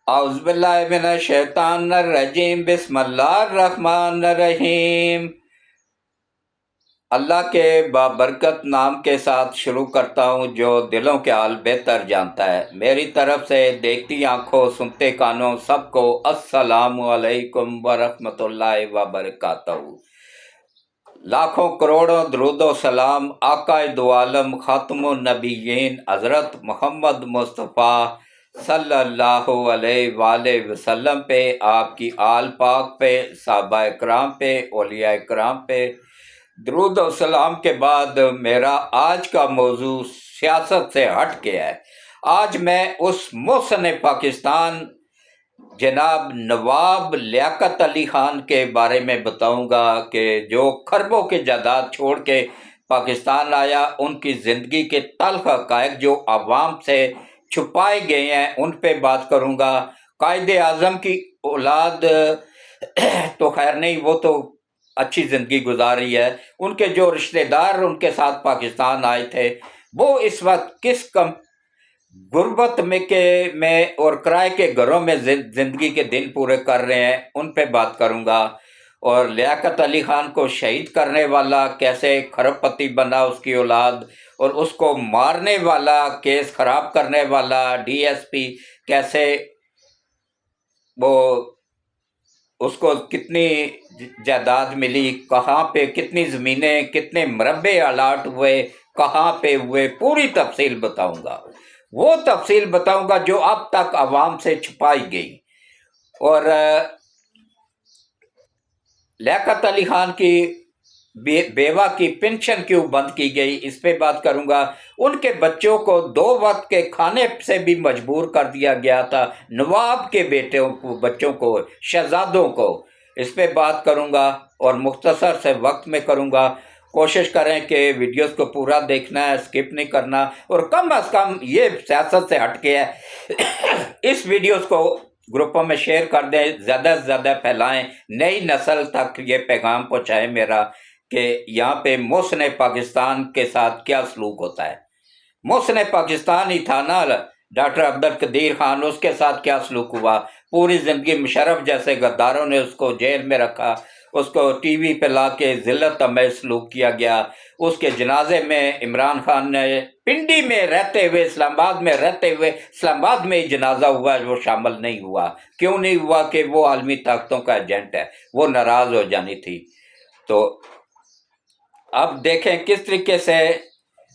اعوذ باللہ من الشیطان الرجیم بسم اللہ الرحمن الرحیم۔ اللہ کے بابرکت نام کے ساتھ شروع کرتا ہوں جو دلوں کے حال بہتر جانتا ہے۔ میری طرف سے دیکھتی آنکھوں سنتے کانوں سب کو السلام علیکم ورحمۃ اللہ وبرکاتہ۔ لاکھوں کروڑوں درود و سلام آقا دو عالم خاتم النبیین حضرت محمد مصطفیٰ صلی اللہ علیہ وآلہ وسلم پہ، آپ کی آل پاک پہ، صحابہ کرام پہ، اولیاء کرام پہ درود و سلام کے بعد میرا آج کا موضوع سیاست سے ہٹ کے ہے۔ آج میں اس محسن پاکستان جناب نواب لیاقت علی خان کے بارے میں بتاؤں گا کہ جو خربوں کی جائیداد چھوڑ کے پاکستان آیا، ان کی زندگی کے تلخ حقائق جو عوام سے چھپائے گئے ہیں ان پہ بات کروں گا۔ قائد اعظم کی اولاد تو خیر نہیں، وہ تو اچھی زندگی گزاری ہے، ان کے جو رشتہ دار ان کے ساتھ پاکستان آئے تھے وہ اس وقت کس غربت میں اور کرائے کے گھروں میں زندگی کے دن پورے کر رہے ہیں، ان پہ بات کروں گا۔ اور لیاقت علی خان کو شہید کرنے والا کیسے کھرب پتی بنا اس کی اولاد، اور اس کو مارنے والا، کیس خراب کرنے والا ڈی ایس پی کیسے وہ اس کو کتنی جائیداد ملی، کہاں پہ کتنی زمینیں، کتنے مربع الاٹ ہوئے، کہاں پہ ہوئے، پوری تفصیل بتاؤں گا۔ وہ تفصیل بتاؤں گا جو اب تک عوام سے چھپائی گئی۔ اور لیاقت علی خان کی بیوہ کی پنشن کیوں بند کی گئی، اس پہ بات کروں گا۔ ان کے بچوں کو 2 وقت کے کھانے سے بھی مجبور کر دیا گیا تھا، نواب کے بیٹوں کو، بچوں کو، شہزادوں کو، اس پہ بات کروں گا۔ اور مختصر سے وقت میں کروں گا، کوشش کریں کہ ویڈیوز کو پورا دیکھنا ہے، سکپ نہیں کرنا، اور کم از کم یہ سیاست سے ہٹ کے ہے اس ویڈیوز کو گروپوں میں شیئر کر دیں، زیادہ سے زیادہ پھیلائیں، نئی نسل تک یہ پیغام پہنچائیں میرا کہ یہاں پہ محسن پاکستان کے ساتھ کیا سلوک ہوتا ہے۔ محسن پاکستان ہی تھا نا ڈاکٹر عبدالقدیر خان، اس کے ساتھ کیا سلوک ہوا؟ پوری زندگی مشرف جیسے غداروں نے اس کو جیل میں رکھا، اس کو ٹی وی پہ لا کے ذلت آمیز سلوک کیا گیا۔ اس کے جنازے میں عمران خان نے پنڈی میں رہتے ہوئے، اسلام آباد میں رہتے ہوئے، اسلام آباد میں ہی جنازہ ہوا، وہ شامل نہیں ہوا۔ کیوں نہیں ہوا؟ کہ وہ عالمی طاقتوں کا ایجنٹ ہے، وہ ناراض ہو جانی تھی۔ تو اب دیکھیں کس طریقے سے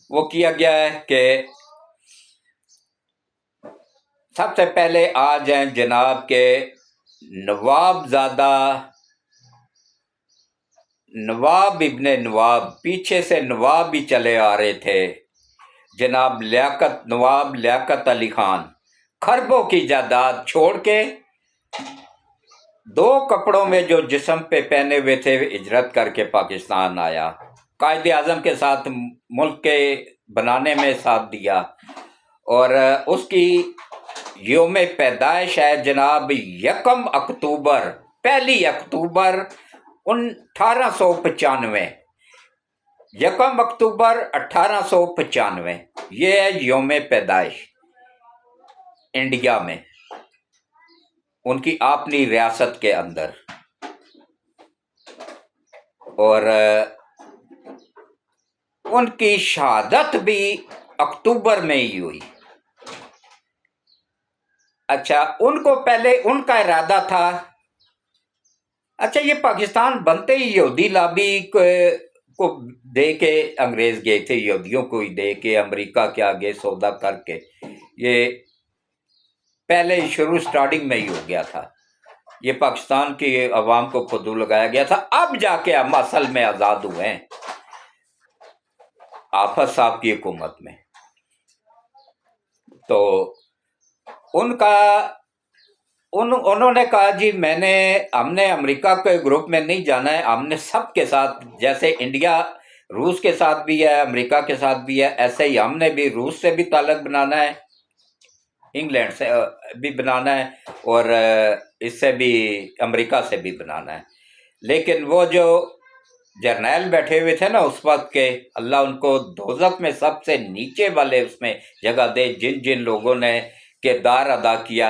وہ کیا گیا ہے کہ سب سے پہلے آ جائیں جناب کے نواب زادہ، نواب ابن نواب، پیچھے سے نواب بھی چلے آ رہے تھے، جناب نواب لیاقت علی خان خربوں کی جائیداد چھوڑ کے 2 کپڑوں میں جو جسم پہ پہنے ہوئے تھے ہجرت کر کے پاکستان آیا، قائد اعظم کے ساتھ ملک کے بنانے میں ساتھ دیا۔ اور اس کی یوم پیدائش ہے جناب 1 اکتوبر، 1 اکتوبر 1895، 1 اکتوبر 1895 یہ ہے یوم پیدائش انڈیا میں، ان کی اپنی ریاست کے اندر۔ اور ان کی شہادت بھی اکتوبر میں ہی ہوئی۔ اچھا، ان کو پہلے ان کا ارادہ تھا، اچھا یہ پاکستان بنتے ہی یہودی لابی کو دے کے انگریز گئے تھے، یہودیوں کو ہی دے کے، امریکہ کے آگے سودا کر کے، یہ پہلے شروع سٹارٹنگ میں ہی ہو گیا تھا، یہ پاکستان کی عوام کو خودرو لگایا گیا تھا۔ اب جا کے ہم اصل میں آزاد ہوئے ہیں آفت صاحب کی حکومت میں۔ تو انہوں نے کہا جی ہم نے امریکہ کے گروپ میں نہیں جانا ہے، ہم نے سب کے ساتھ، جیسے انڈیا روس کے ساتھ بھی ہے، امریکہ کے ساتھ بھی ہے، ایسے ہی ہم نے بھی روس سے بھی تعلق بنانا ہے، انگلینڈ سے بھی بنانا ہے، اور اس سے بھی امریکہ سے بھی بنانا ہے۔ لیکن وہ جو جرنیل بیٹھے ہوئے تھے نا اس وقت کے، اللہ ان کو دوزخ میں سب سے نیچے والے اس میں جگہ دے، جن لوگوں نے کردار ادا کیا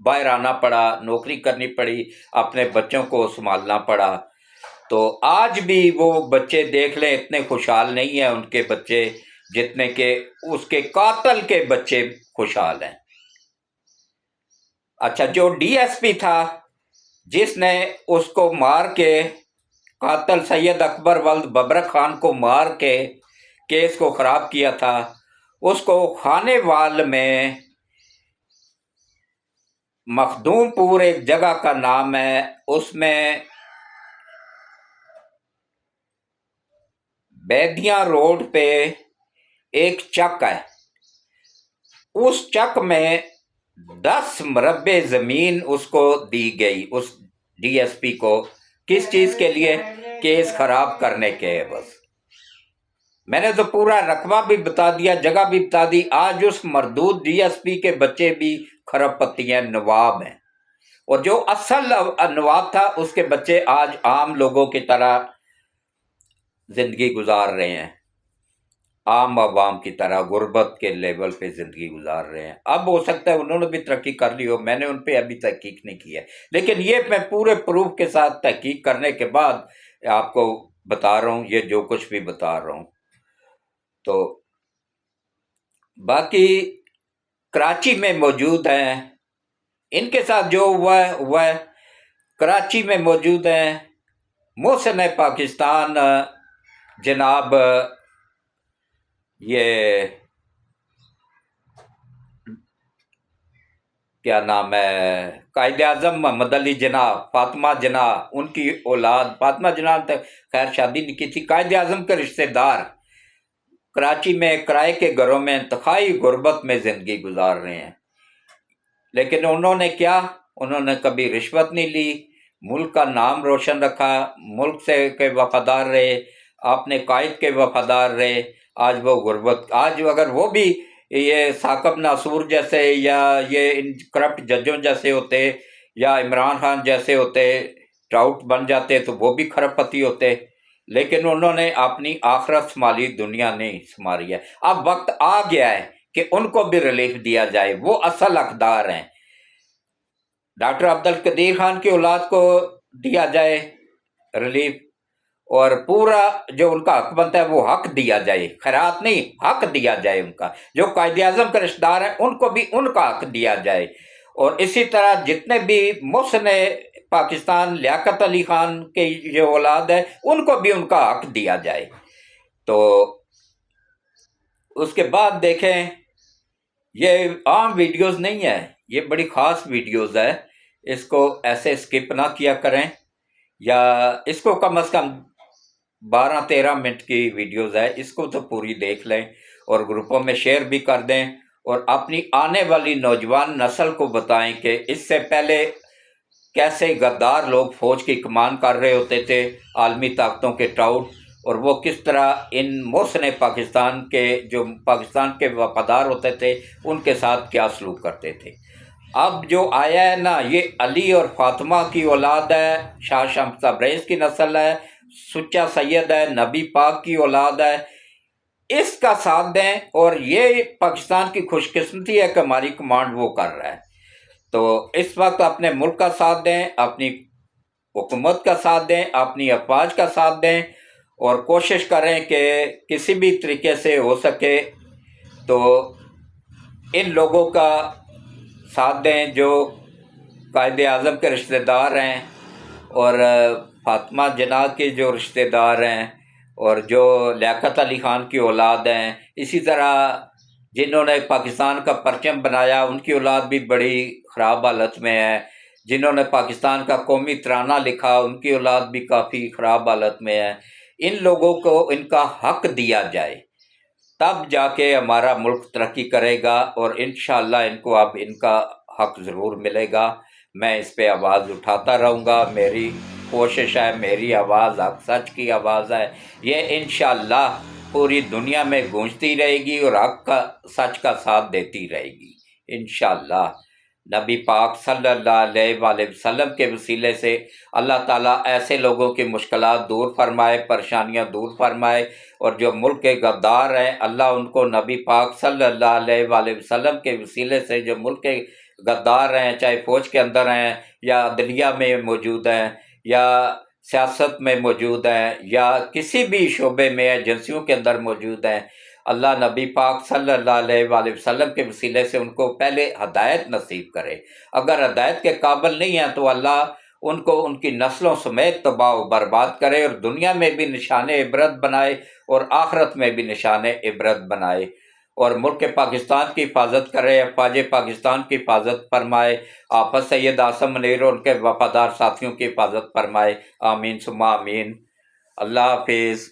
باہر آنا پڑا، نوکری کرنی پڑی، اپنے بچوں کو سنبھالنا پڑا۔ تو آج بھی وہ بچے دیکھ لیں اتنے خوشحال نہیں ہیں ان کے بچے جتنے کہ اس کے قاتل کے بچے خوشحال ہیں۔ اچھا، جو ڈی ایس پی تھا جس نے اس کو مار کے، قاتل سید اکبر ولد ببرک خان کو مار کے کیس کو خراب کیا تھا، اس کو خانے وال میں مخدوم پور ایک جگہ کا نام ہے، اس میں بیدیاں روڈ پہ ایک چک ہے، اس چک میں 10 مربع زمین اس کو دی گئی، اس ڈی ایس پی کو، کس چیز کے لیے؟ کیس خراب کرنے کے۔ بس میں نے تو پورا رقبہ بھی بتا دیا، جگہ بھی بتا دی۔ آج اس مردود ڈی ایس پی کے بچے بھی کھرب پتی ہیں، نواب ہیں، اور جو اصل نواب تھا اس کے بچے آج عام لوگوں کی طرح زندگی گزار رہے ہیں، عام عوام کی طرح غربت کے لیول پہ زندگی گزار رہے ہیں۔ اب ہو سکتا ہے انہوں نے بھی ترقی کر لی ہو، میں نے ان پہ ابھی تحقیق نہیں کی ہے، لیکن یہ میں پورے پروف کے ساتھ تحقیق کرنے کے بعد آپ کو بتا رہا ہوں، یہ جو کچھ بھی بتا رہا ہوں۔ تو باقی کراچی میں موجود ہیں، ان کے ساتھ جو ہوا ہے کراچی میں موجود ہیں محسن پاکستان جناب، یہ کیا نام ہے، قائد اعظم محمد علی جناح، فاطمہ جناح ان کی اولاد، فاطمہ جناح تک خیر شادی نہیں کی تھی، قائد اعظم کے رشتہ دار کراچی میں کرائے کے گھروں میں انتہائی غربت میں زندگی گزار رہے ہیں۔ لیکن انہوں نے کیا؟ انہوں نے کبھی رشوت نہیں لی، ملک کا نام روشن رکھا، ملک سے کے وفادار رہے، اپنے قائد کے وفادار رہے۔ آج وہ غربت، آج اگر وہ بھی یہ ثاقب ناصور جیسے یا یہ ان کرپٹ ججوں جیسے ہوتے یا عمران خان جیسے ہوتے، ٹراؤٹ بن جاتے تو وہ بھی کھرب پتی ہوتے، لیکن انہوں نے اپنی آخرت سنبھالی، دنیا نہیں سنبھالی ہے۔ اب وقت آ گیا ہے کہ ان کو بھی ریلیف دیا جائے، وہ اصل حقدار ہیں۔ ڈاکٹر عبدالقدیر خان کی اولاد کو دیا جائے ریلیف، اور پورا جو ان کا حق بنتا ہے وہ حق دیا جائے، خیرات نہیں، حق دیا جائے ان کا۔ جو قائد اعظم کے رشتہ دار ہیں ان کو بھی ان کا حق دیا جائے، اور اسی طرح جتنے بھی محسن پاکستان لیاقت علی خان کے جو اولاد ہے ان کو بھی ان کا حق دیا جائے۔ تو اس کے بعد دیکھیں، یہ عام ویڈیوز نہیں ہے، یہ بڑی خاص ویڈیوز ہے، اس کو ایسے سکپ نہ کیا کریں، یا اس کو کم از کم 12-13 منٹ کی ویڈیوز ہے، اس کو تو پوری دیکھ لیں اور گروپوں میں شیئر بھی کر دیں، اور اپنی آنے والی نوجوان نسل کو بتائیں کہ اس سے پہلے کیسے غدار لوگ فوج کی کمان کر رہے ہوتے تھے، عالمی طاقتوں کے ٹراؤٹ، اور وہ کس طرح ان محسن پاکستان کے جو پاکستان کے وفادار ہوتے تھے ان کے ساتھ کیا سلوک کرتے تھے۔ اب جو آیا ہے نا، یہ علی اور فاطمہ کی اولاد ہے، شاہ شمس تبریز کی نسل ہے، سچا سید ہے، نبی پاک کی اولاد ہے، اس کا ساتھ دیں، اور یہ پاکستان کی خوش قسمتی ہے کہ ہماری کمانڈ وہ کر رہا ہے۔ تو اس وقت اپنے ملک کا ساتھ دیں، اپنی حکومت کا ساتھ دیں، اپنی افواج کا ساتھ دیں، اور کوشش کریں کہ کسی بھی طریقے سے ہو سکے تو ان لوگوں کا ساتھ دیں جو قائد اعظم کے رشتہ دار ہیں، اور فاطمہ جناح کے جو رشتہ دار ہیں، اور جو لیاقت علی خان کی اولاد ہیں، اسی طرح جنہوں نے پاکستان کا پرچم بنایا ان کی اولاد بھی بڑی خراب حالت میں ہے، جنہوں نے پاکستان کا قومی ترانہ لکھا ان کی اولاد بھی کافی خراب حالت میں ہے۔ ان لوگوں کو ان کا حق دیا جائے، تب جا کے ہمارا ملک ترقی کرے گا، اور انشاءاللہ ان کو اب ان کا حق ضرور ملے گا۔ میں اس پہ آواز اٹھاتا رہوں گا، میری کوشش ہے، میری آواز حق سچ کی آواز ہے، یہ انشاءاللہ پوری دنیا میں گونجتی رہے گی اور حق کا سچ کا ساتھ دیتی رہے گی انشاءاللہ۔ نبی پاک صلی اللہ علیہ وآلہ وسلم کے وسیلے سے اللہ تعالیٰ ایسے لوگوں کی مشکلات دور فرمائے، پریشانیاں دور فرمائے، اور جو ملک کے غدار ہیں اللہ ان کو نبی پاک صلی اللہ علیہ وآلہ وسلم کے وسیلے سے جو ملک کے غدار ہیں، چاہے فوج کے اندر ہیں یا عدلیہ میں موجود ہیں یا سیاست میں موجود ہیں یا کسی بھی شعبے میں ایجنسیوں کے اندر موجود ہیں، اللہ نبی پاک صلی اللہ علیہ وآلہ وسلم کے وسیلے سے ان کو پہلے ہدایت نصیب کرے۔ اگر ہدایت کے قابل نہیں ہیں تو اللہ ان کو ان کی نسلوں سمیت تباہ و برباد کرے اور دنیا میں بھی نشان عبرت بنائے اور آخرت میں بھی نشان عبرت بنائے، اور ملک پاکستان کی حفاظت کرے، افواج پاکستان کی حفاظت فرمائے، آفت سید اعظم منیر اور ان کے وفادار ساتھیوں کی حفاظت فرمائے، آمین ثم آمین۔ اللہ حافظ۔